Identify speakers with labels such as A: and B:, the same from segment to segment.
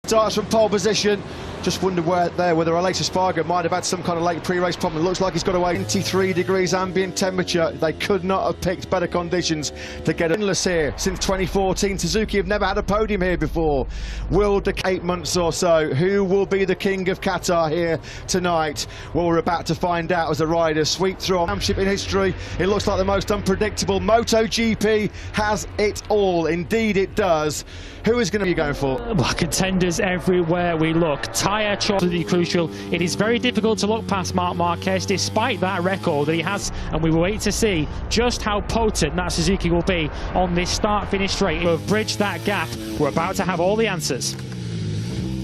A: Starts from pole position. Just wondered whether Aleix Espargaro might have had some kind of late pre-race problem. It looks like he's got away. 23 degrees ambient temperature. They could not have picked better conditions to get endless here. Since 2014, Suzuki have never had a podium here before. Will the 8 months or so. Who will be the king of Qatar here tonight? Well, we're about to find out as the riders sweep through a championship in history. It looks like the most unpredictable. Motogp has it all. Indeed it does. Who is going to be going for?
B: Well, contenders everywhere we look. Tyre choice absolutely crucial. It is very difficult to look past Marc Marquez despite that record that he has, and we will wait to see just how potent that Suzuki will be on this start-finish straight. We've bridged that gap. We're about to have all the answers.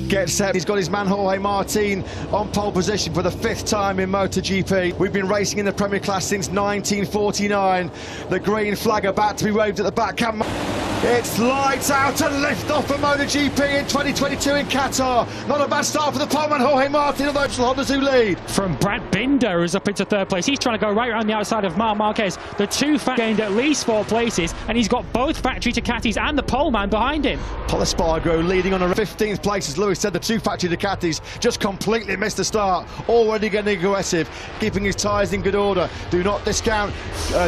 A: Gets set. He's got his man Jorge Martin on pole position for the 5th time in MotoGP. We've been racing in the Premier Class since 1949. The green flag about to be waved at the back. It's lights out and lift off for MotoGP in 2022 in Qatar. Not a bad start for the poleman Jorge Martin, although it's Honda's who lead.
B: From Brad Binder, who's up into 3rd place. He's trying to go right around the outside of Marc Marquez. The two gained at least 4 places, and he's got both factory Ducatis and the poleman behind him.
A: Pol Espargaro leading on a 15th place. As Lewis said, the two factory Ducatis just completely missed the start. Already getting aggressive, keeping his tyres in good order. Do not discount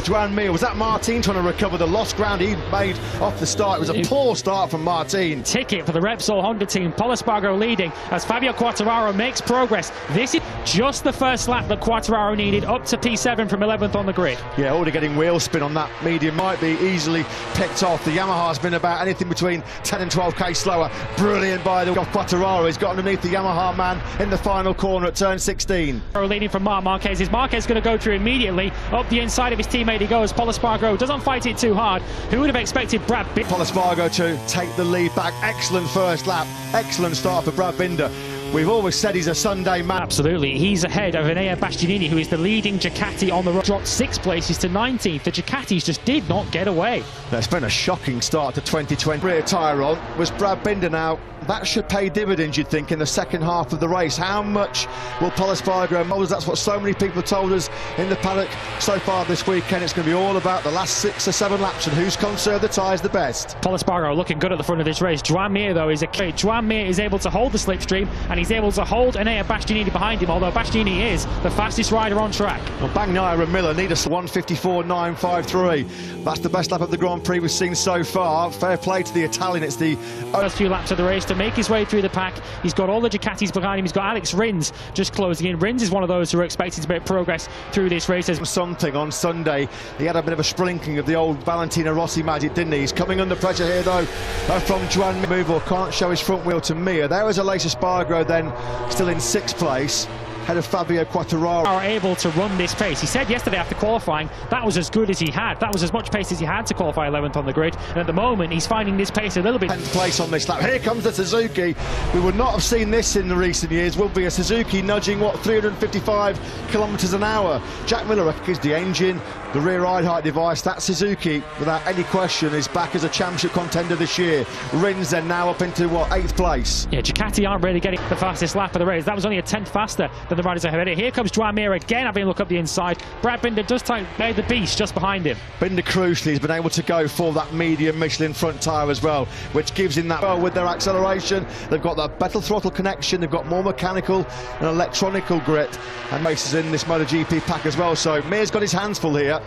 A: Joan Mir. Was that Martin trying to recover the lost ground he made off the start? It was a poor start from Martin.
B: Ticket for the Repsol Honda team. Pol Espargaro leading as Fabio Quartararo makes progress. This is just the first lap that Quartararo needed, up to P7 from 11th on the grid.
A: Yeah, already getting wheel spin on that medium. Might be easily picked off. The Yamaha's been about anything between 10 and 12k slower. Brilliant by the Quartararo. He's got underneath the Yamaha man in the final corner at turn 16.
B: Leading from Marc Marquez. Is Marquez going to go through immediately? Up the inside of his teammate he goes. Pol Espargaro doesn't fight it too hard. Who would have expected Brad Binder?
A: Pol Espargaro to take the lead back. Excellent first lap. Excellent start for Brad Binder. We've always said he's a Sunday man.
B: Absolutely. He's ahead of Enea Bastianini, who is the leading Ducati on the road. Dropped 6 places to 19th. The Ducatis just did not get away.
A: That's been a shocking start to 2020. Rear tyre on was Brad Binder now. That should pay dividends, you'd think, in the second half of the race. How much will Pol Espargaro? That's what so many people told us in the paddock so far this weekend. It's going to be all about the last 6 or 7 laps and who's conserved the tyres the best.
B: Pol Espargaro looking good at the front of this race. Joan Mir, though, is Joan Mir is able to hold the slipstream, and he's able to hold Enea Bastianini behind him, although Bastianini is the fastest rider on track.
A: Well, Bagnaia and Miller need us 1:54.953. That's the best lap of the Grand Prix we've seen so far. Fair play to the Italian. It's the
B: first few laps of the race to make his way through the pack. He's got all the Ducatis behind him. He's got Alex Rins just closing in. Rins is one of those who are expected to make progress through this race.
A: Something on Sunday. He had a bit of a sprinkling of the old Valentino Rossi magic, didn't he? He's coming under pressure here, though, from Joan Mir. Can't show his front wheel to Mir. There was Aleix Espargaro then, still in 6th place. Head of Fabio Quartararo.
B: Are able to run this pace. He said yesterday after qualifying that was as good as he had. That was as much pace as he had to qualify 11th on the grid. And at the moment, he's finding this pace a little bit.
A: 10th place on this lap. Here comes the Suzuki. We would not have seen this in the recent years. Will be a Suzuki nudging, what, 355 kilometres an hour. Jack Miller is the engine, the rear ride height device. That Suzuki, without any question, is back as a championship contender this year. Rins then now up into, what, 8th place.
B: Yeah, Ducati aren't really getting the fastest lap of the race. That was only a 10th faster than the riders ahead. Here comes Joan Mir again, having a look up the inside. Brad Binder does take the beast just behind him.
A: Binder crucially has been able to go for that medium Michelin front tyre as well, which gives him that with their acceleration. They've got that better throttle connection. They've got more mechanical and electronical grit, and races in this MotoGP pack as well. So Mir's got his hands full here.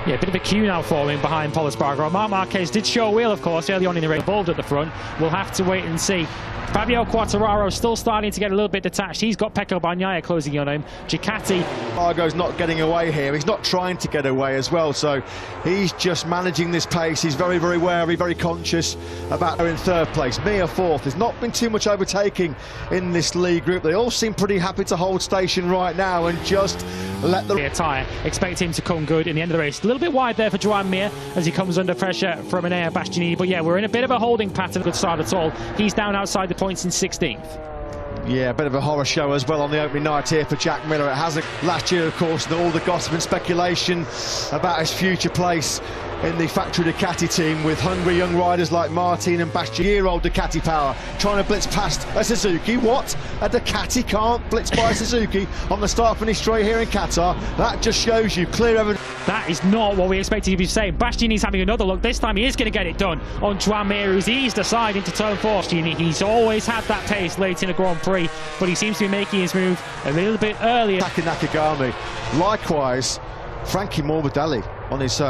B: Yeah, a bit of a queue now for him behind Pol Espargaro. Marc Marquez did show a wheel, of course, early on in the race. Involved at the front. We'll have to wait and see. Fabio Quartararo still starting to get a little bit detached. He's got Pecco Bagnaia closing in on him. Ducati.
A: Argo's not getting away here. He's not trying to get away as well. So he's just managing this pace. He's very, very wary, very conscious about her in 3rd place. Mir 4th. There's not been too much overtaking in this lead group. They all seem pretty happy to hold station right now and just let the
B: tyre. Expect him to come good in the end of the race. A little bit wide there for Joan Mir as he comes under pressure from Enea Bastianini. But yeah, we're in a bit of a holding pattern. Good start at all. He's down outside the points in 16th.
A: Yeah, a bit of a horror show as well on the opening night here for Jack Miller. It has last year, of course, all the gossip and speculation about his future place in the factory Ducati team, with hungry young riders like Martin and Bastian. Year-old Ducati power trying to blitz past a Suzuki. What? A Ducati can't blitz by a Suzuki on the start-finish straight here in Qatar. That just shows you clear evidence.
B: That is not what we expected you to be saying. Bastiani's having another look. This time he is going to get it done on Joan Mir, who's eased aside into turn 4. He's always had that pace late in a Grand Prix, but he seems to be making his move a little bit earlier.
A: Taki Nakagami. Likewise, Frankie Morbidelli on his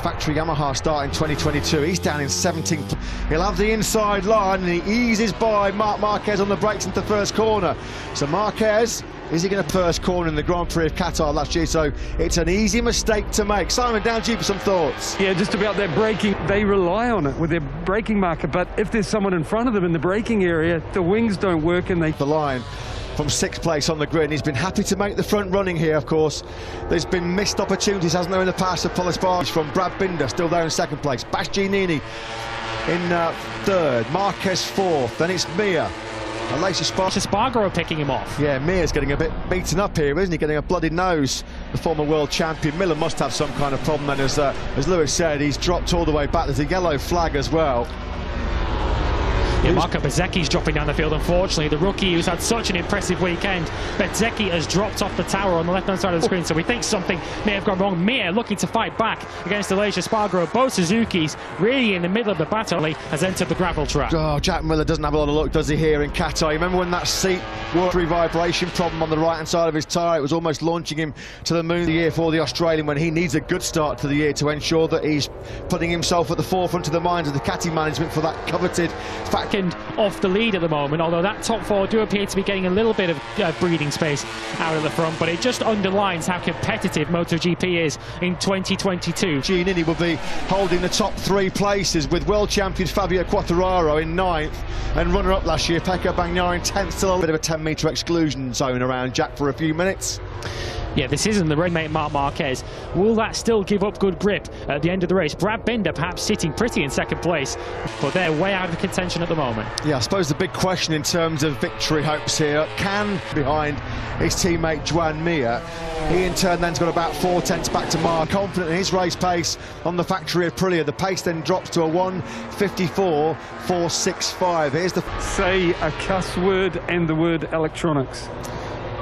A: factory Yamaha start in 2022. He's down in 17th. He'll have the inside line and he eases by Marc Marquez on the brakes into the first corner. So Marquez, is he going to first corner in the Grand Prix of Qatar last year? So it's an easy mistake to make. Simon, down to you for some thoughts.
C: Yeah, just about that braking. They rely on it with their braking marker, but if there's someone in front of them in the braking area, the wings don't work and they...
A: The line from 6th place on the grid. He's been happy to make the front running here, of course. There's been missed opportunities, hasn't there, in the past of Polisbar. From Brad Binder, still there in 2nd place. Bastianini in 3rd. Marquez 4th. Then it's Mir. Aleix
B: Espargaro picking him off.
A: Yeah, Mir's getting a bit beaten up here, isn't he? Getting a bloody nose. The former world champion. Miller must have some kind of problem then, as Lewis said, he's dropped all the way back. There's a yellow flag as well.
B: Yeah, Marco Bezzecchi's dropping down the field, unfortunately. The rookie who's had such an impressive weekend. Bezzecchi has dropped off the tower on the left-hand side of the screen, so we think something may have gone wrong. Mir looking to fight back against Aleix Espargaro. Both Suzukis really in the middle of the battle, has entered the gravel track.
A: Oh, Jack Miller doesn't have a lot of luck, does he, here in Qatar? You remember when that seat worked vibration problem on the right-hand side of his tyre? It was almost launching him to the moon the year for the Australian, when he needs a good start to the year to ensure that he's putting himself at the forefront of the minds of the Ducati management for that coveted fact.
B: Off the lead at the moment, although that top 4 do appear to be getting a little bit of breathing space out of the front, but it just underlines how competitive MotoGP is in 2022.
A: Giannini will be holding the top 3 places, with world champion Fabio Quartararo in 9th and runner-up last year Pecco Bagnaia in 10th. Still a bit of a 10-metre exclusion zone around Jack for a few minutes.
B: Yeah, this isn't the red mate Marc Marquez. Will that still give up good grip at the end of the race? Brad Binder perhaps sitting pretty in 2nd place, but they're way out of contention at the moment.
A: Yeah, I suppose the big question in terms of victory hopes here, can behind his teammate Joan Mir. He in turn then's got about 4/10 back to Marc. Confident in his race pace on the factory of Aprilia. The pace then drops to a 1:54.465. Here's the...
C: Say a cuss word and the word electronics.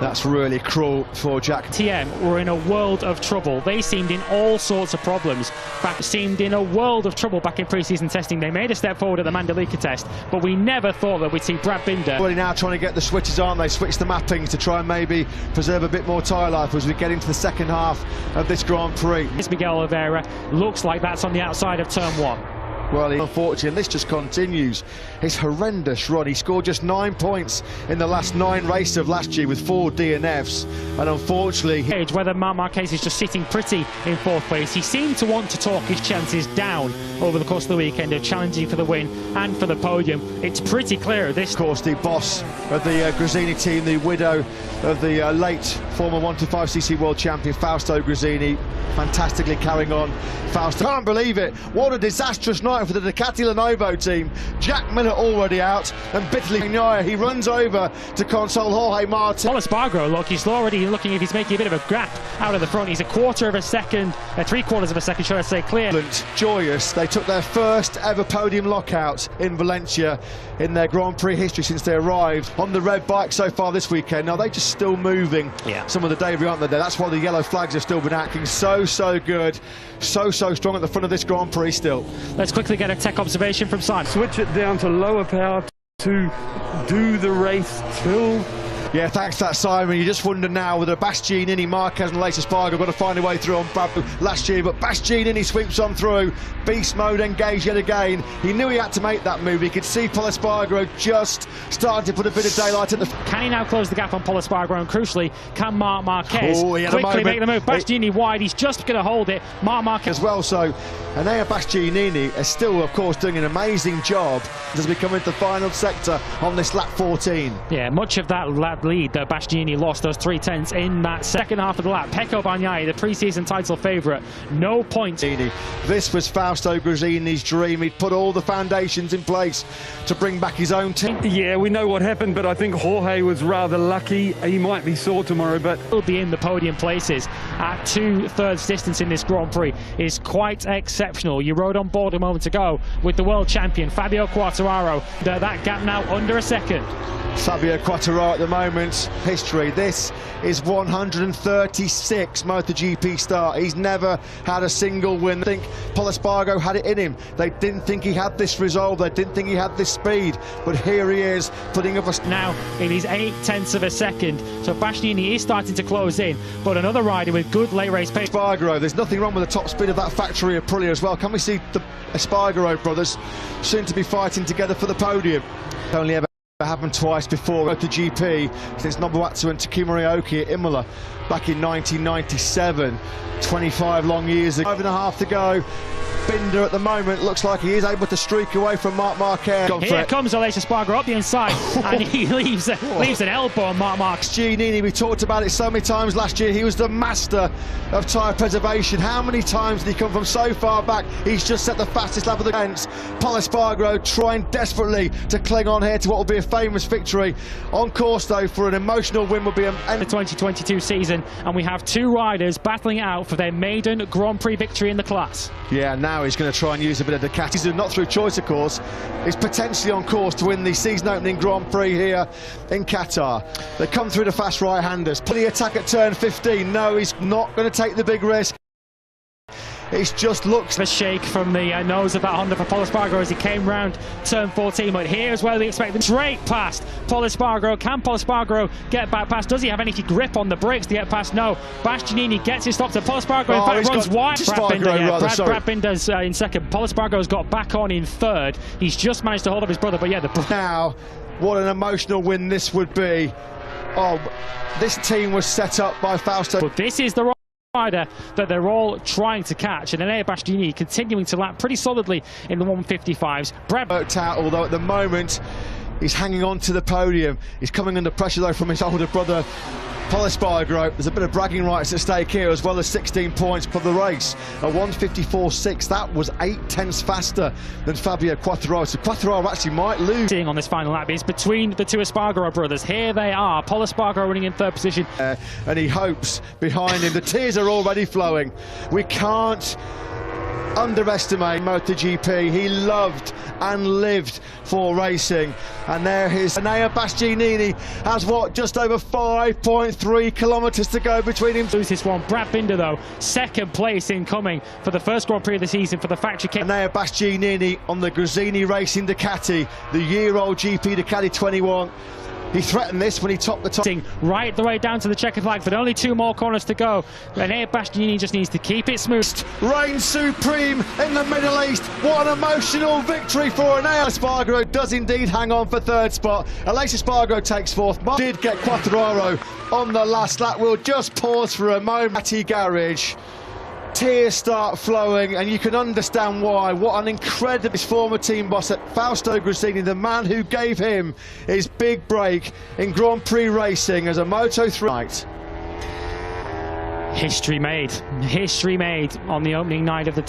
A: That's really cruel for Jack.
B: TM were in a world of trouble. They seemed in all sorts of problems. Seemed in a world of trouble back in pre-season testing. They made a step forward at the Mandalika test, but we never thought that we'd see Brad Binder.
A: Well, now trying to get the switches, aren't they? Switch the mappings to try and maybe preserve a bit more tyre life as we get into the 2nd half of this Grand Prix.
B: Miguel Oliveira looks like that's on the outside of turn 1.
A: Well, unfortunately, and this just continues his horrendous run. He scored just 9 points in the last 9 races of last year with 4 DNFs, and unfortunately...
B: Whether Marc Marquez is just sitting pretty in 4th place, he seemed to want to talk his chances down over the course of the weekend of challenging for the win and for the podium. It's pretty clear at this...
A: Of course, the boss of the Gresini team, the widow of the late former 125cc world champion Fausto Gresini, fantastically carrying on. Fausto, can't believe it. What a disastrous night for the Ducati Lenovo team. Jack Miller already out, and bitterly he runs over to console Jorge Martin.
B: Espargaro, look, he's already looking if he's making a bit of a gap out of the front. He's a 1/4 of a second, 3/4 of a second, should I say, clear.
A: Joyous, they took their first ever podium lockout in Valencia in their Grand Prix history since they arrived on the red bike so far this weekend. Now they're just still moving.
B: Yeah.
A: Some of the debris, aren't they? That's why the yellow flags have still been acting so good, so strong at the front of this Grand Prix still.
B: Let's quickly get a tech observation from Simon.
C: Switch it down to lower power to do the race till...
A: Yeah, thanks for that, Simon. You just wonder now whether Bastianini, Marquez and Aleix Espargaro got to find a way through on Brad last year, but Bastianini sweeps on through. Beast mode engaged yet again. He knew he had to make that move. He could see Pol Espargaro just starting to put a bit of daylight in the...
B: Can he now close the gap on Pol Espargaro, and crucially, can Marc Marquez quickly make the move? Bastianini wide, he's just going to hold it. Marc Marquez
A: as well, so Enea Bastianini is still, of course, doing an amazing job as we come into the final sector on this lap 14.
B: Yeah, much of that lap that lead that Bastianini lost, those 3/10 in that second half of the lap. Pecco Bagnaia, the pre-season title favourite, no points.
A: This was Fausto Gresini's dream. He'd put all the foundations in place to bring back his own team.
C: Yeah, we know what happened, but I think Jorge was rather lucky. He might be sore tomorrow, but
B: He'll be in the podium places at 2/3 distance in this Grand Prix is quite exceptional. You rode on board a moment ago with the world champion Fabio Quartararo. That gap now under a second.
A: Fabio Quartararo at the moment, history. This is 136 MotoGP start. He's never had a single win. I think Pol Espargaro had it in him. They didn't think he had this resolve. They didn't think he had this speed. But here he is, putting up a...
B: Now, it is 0.8 of a second. So Bastianini is starting to close in. But another rider with good late race pace.
A: Espargaro, there's nothing wrong with the top speed of that factory Aprilia as well. Can we see the Espargaro brothers soon to be fighting together for the podium? Only ever happened twice before MotoGP since Nobuatsu and Takuma Ryoki at Imola back in 1997. 25 long years ago. 5.5 to go. Binder at the moment looks like he is able to streak away from Marc Marquez.
B: Here comes Aleix Espargaro up the inside and he leaves an elbow on Marc Marquez.
A: Giannini, we talked about it so many times last year. He was the master of tyre preservation. How many times did he come from so far back? He's just set the fastest lap of the fence. Pol Espargaro trying desperately to cling on here to what will be a famous victory. On course though for an emotional win will be the
B: 2022 season, and we have two riders battling it out for their maiden Grand Prix victory in the class.
A: Yeah, now he's going to try and use a bit of Ducati. He's not through choice, of course. He's potentially on course to win the season-opening Grand Prix here in Qatar. They come through the fast right-handers. Put the attack at turn 15. No, he's not going to take the big risk. It just looks...
B: A shake from the nose of that Honda for Pol Espargaro as he came round turn 14, but here's where we expect them straight past Pol Espargaro. Can Pol Espargaro get back past? Does he have any grip on the brakes to get past? No. Bastianini gets his stop to Pol Espargaro. In fact, runs wide. Brad Binder's in second. Pol Espargaro's got back on in third. He's just managed to hold up his brother, but yeah,
A: now, what an emotional win this would be. Oh, this team was set up by Fausto.
B: But this is the rider that they're all trying to catch, and Enea Bastianini continuing to lap pretty solidly in the 155s. Brad
A: worked out, although at the moment he's hanging on to the podium. He's coming under pressure though from his older brother Pol Espargaro. There's a bit of bragging rights at stake here, as well as 16 points for the race. A 154.6, that was 0.8 faster than Fabio Quartararo. So Quartararo actually might lose.
B: Seeing on this final lap is between the two Espargaro brothers. Here they are. Pol Espargaro running in third position.
A: And he hopes behind him. The tears are already flowing. We can't underestimate MotoGP. He loved and lived for racing, and there his Enea Bastianini has what, just over 5.3 kilometres to go between him.
B: Lose this one. Brad Binder though, second place incoming for the first Grand Prix of the season for the factory kit.
A: Enea Bastianini on the Gresini Racing Ducati, the year-old GP Ducati 21. He threatened this when he topped the top.
B: Right the way down to the checkered flag, but only 2 more corners to go. Enea Bastianini just needs to keep it smooth.
A: Reign supreme in the Middle East. What an emotional victory for Enea. Espargaro does indeed hang on for third spot. Aleix Espargaro takes fourth. Did get Quartararo on the last lap. We'll just pause for a moment. At garage. Tears start flowing, and you can understand why. What an incredible former team boss at Fausto Gresini, the man who gave him his big break in Grand Prix racing as a Moto3 night.
B: History made on the opening night of the